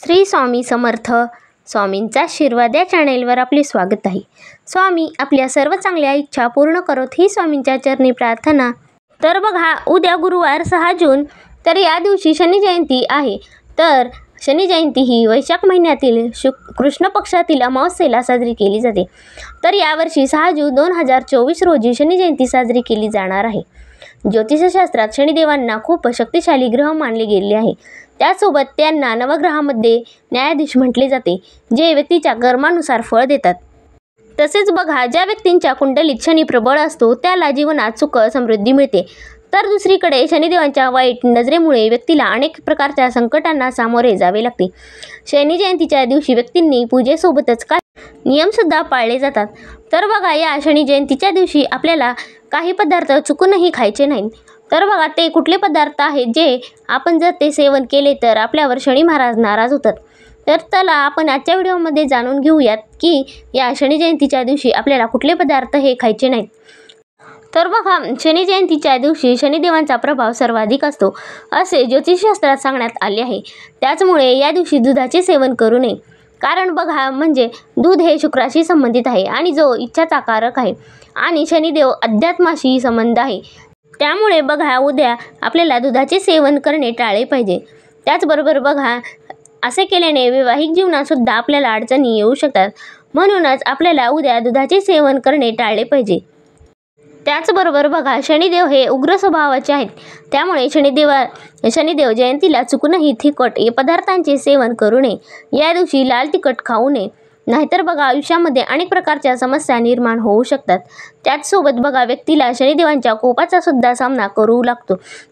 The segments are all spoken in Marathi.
श्री स्वामी समर्थ. स्वामींचा आशीर्वाद या चॅनेलवर आपले स्वागत आहे. स्वामी आपल्या सर्व चांगल्या इच्छा पूर्ण करोत ही स्वामींच्या चरणी प्रार्थना. तर बघा, उद्या गुरुवार 6 जून, तर या दिवशी शनी जयंती आहे. तर शनी जयंती ही वैशाख महिन्यातील कृष्ण पक्षातील अमावस्येला साजरी केली जाते. तर यावर्षी 6 जून 2024 रोजी शनी जयंती साजरी केली जाणार आहे. ज्योतिषशास्त्रात शनिदेवांना खूप शक्तिशाली ग्रह मानले गेले आहे. त्यासोबत त्यांना नवग्रहामध्ये न्यायाधीश म्हटले जाते, जे व्यक्तीच्या कर्मानुसार फळ देतात. तसेच बघा, ज्या व्यक्तींच्या कुंडलीत शनी प्रबळ असतो त्याला जीवनात सुख समृद्धी मिळते. तर दुसरीकडे शनिदेवांच्या वाईट नजरेमुळे व्यक्तीला अनेक प्रकारच्या संकटांना सामोरे जावे लागते. शनी जयंतीच्या दिवशी व्यक्तींनी पूजेसोबतच काही नियमसुद्धा पाळले जातात. तर बघा, या शनी जयंतीच्या दिवशी आपल्याला काही पदार्थ चुकूनही खायचे नाहीत. तर बघा, ते कुठले पदार्थ आहेत जे आपण जर ते सेवन केले तर आपल्यावर शनी महाराज नाराज होतात. तर चला आपण आजच्या व्हिडिओमध्ये जाणून घेऊयात की या शनी जयंतीच्या दिवशी आपल्याला कुठले पदार्थ हे खायचे नाहीत. तर बघा, शनी जयंतीच्या दिवशी शनिदेवांचा प्रभाव सर्वाधिक असतो असे ज्योतिषशास्त्रात सांगण्यात आले आहे. त्याचमुळे या दिवशी दुधाचे सेवन करू नये. कारण बघा, म्हणजे दूध हे शुक्राशी संबंधित आहे आणि जो इच्छाचा कारक आहे आणि शनिदेव अध्यात्माशी संबंध आहे. त्यामुळे बघा, उद्या आपल्याला दुधाचे सेवन करणे टाळले पाहिजे. त्याचबरोबर बघा, असे केल्याने वैवाहिक जीवनातसुद्धा आपल्याला अडचणी येऊ शकतात. म्हणूनच आपल्याला उद्या दुधाचे सेवन करणे टाळले पाहिजे. त्याचबरोबर बघा, शनिदेव हे उग्र स्वभावाचे आहेत. त्यामुळे शनिदेव जयंतीला चुकूनही तिखट पदार्थांचे सेवन करू नये. या दिवशी लाल तिखट खाऊ नये. नाहीतर बघा, आयुष्यामध्ये अनेक प्रकारच्या समस्या निर्माण होऊ शकतात. त्याचसोबत बघा, व्यक्तीला शनिदेवांच्या कोपाचा सुद्धा सामना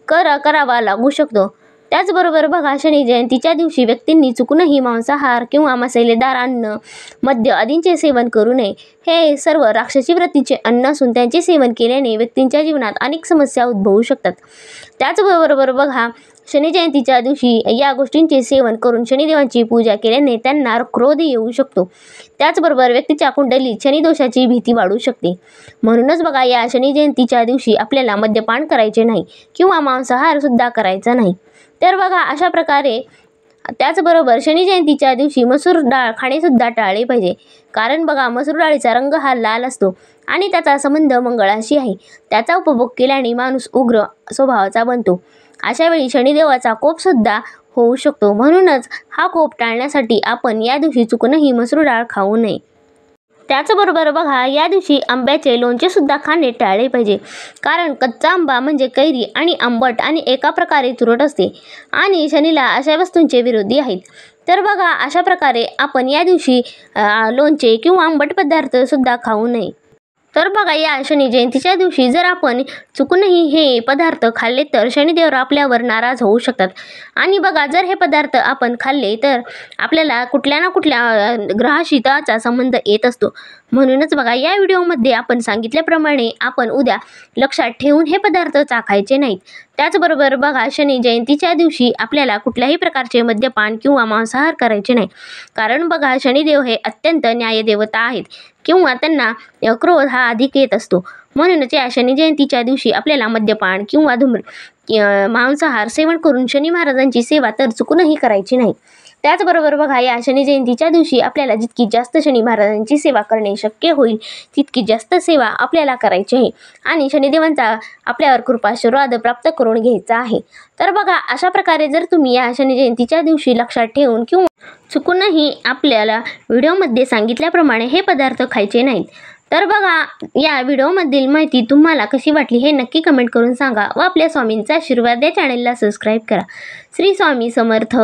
करावा लागू शकतो. त्याचबरोबर बघा, शनी जयंतीच्या दिवशी व्यक्तींनी चुकूनही मांसाहार किंवा मसालेदार अन्न, मद्य आदींचे सेवन करू नये. हे सर्व राक्षसी वृत्तीचे अन्न असून त्यांचे सेवन केल्याने व्यक्तींच्या जीवनात अनेक समस्या उद्भवू शकतात. त्याचबरोबर बघा, शनी जयंतीच्या दिवशी या गोष्टींचे सेवन करून शनिदेवांची पूजा केल्याने त्यांना क्रोध येऊ शकतो. त्याचबरोबर व्यक्तीच्या कुंडलीत शनिदोषाची भीती वाढू शकते. म्हणूनच बघा, या शनी जयंतीच्या दिवशी आपल्याला मद्यपान करायचे नाही किंवा मांसाहार सुद्धा करायचा नाही. तर बघा, अशा प्रकारे त्याचबरोबर शनी जयंतीच्या दिवशी मसूर डाळ खाणेसुद्धा टाळले पाहिजे. कारण बघा, मसूर डाळीचा रंग हा लाल असतो आणि त्याचा संबंध मंगळाशी आहे. त्याचा उपभोग केल्याने माणूस उग्र स्वभावाचा बनतो. अशावेळी शनिदेवाचा कोपसुद्धा होऊ शकतो. म्हणूनच हा कोप टाळण्यासाठी आपण या दिवशी चुकूनही मसूर डाळ खाऊ नये. त्याचबरोबर बघा, या दिवशी आंब्याचे लोणचे सुद्धा खाणे टाळले पाहिजे. कारण कच्चा आंबा म्हणजे कैरी आणि आंबट आणि एका प्रकारे तुरट असते आणि शनीला अशा वस्तूंचे विरोधी आहेत. तर बघा, अशा प्रकारे आपण या दिवशी लोणचे किंवा आंबट पदार्थ सुद्धा खाऊ नये. तर बघा, या शनी जयंतीच्या दिवशी जर आपण चुकूनही हे पदार्थ खाल्ले तर शनिदेव आपल्यावर नाराज होऊ शकतात. आणि बघा, जर हे पदार्थ आपण खाल्ले तर आपल्याला कुठल्या ना कुठल्या ग्रहाशी त्याचा संबंध येत असतो. म्हणूनच बघा, या व्हिडिओमध्ये आपण सांगितल्याप्रमाणे आपण उद्या लक्षात ठेवून हे पदार्थ चाखायचे नाहीत. त्याचबरोबर बघा, शनी जयंतीच्या दिवशी आपल्याला कुठल्याही प्रकारचे मद्यपान किंवा मांसाहार करायचे नाही. कारण बघा, शनिदेव हे अत्यंत न्यायदेवता आहेत किंवा त्यांना क्रोध हा अधिक येत असतो. म्हणूनच या शनी जयंतीच्या दिवशी आपल्याला मद्यपान किंवा मांसाहार सेवन करून शनी महाराजांची सेवा तर चुकूनही करायची नाही. त्याचबरोबर बघा, या शनी जयंतीच्या दिवशी आपल्याला जितकी जास्त शनी महाराजांची सेवा करणे शक्य होईल तितकी जास्त सेवा आपल्याला करायची आहे आणि शनिदेवांचा आपल्यावर कृपाशीर्वाद प्राप्त करून घ्यायचा आहे. तर बघा, अशा प्रकारे जर तुम्ही या शनी जयंतीच्या दिवशी लक्षात ठेवून किंवा चुकूनही आपल्याला व्हिडिओमध्ये सांगितल्याप्रमाणे हे पदार्थ खायचे नाहीत. तर बघा, या व्हिडिओमधील माहिती तुम्हाला कशी वाटली हे नक्की कमेंट करून सांगा व आपल्या स्वामींचा आशीर्वाद या चॅनेलला सबस्क्राईब करा. श्री स्वामी समर्थ.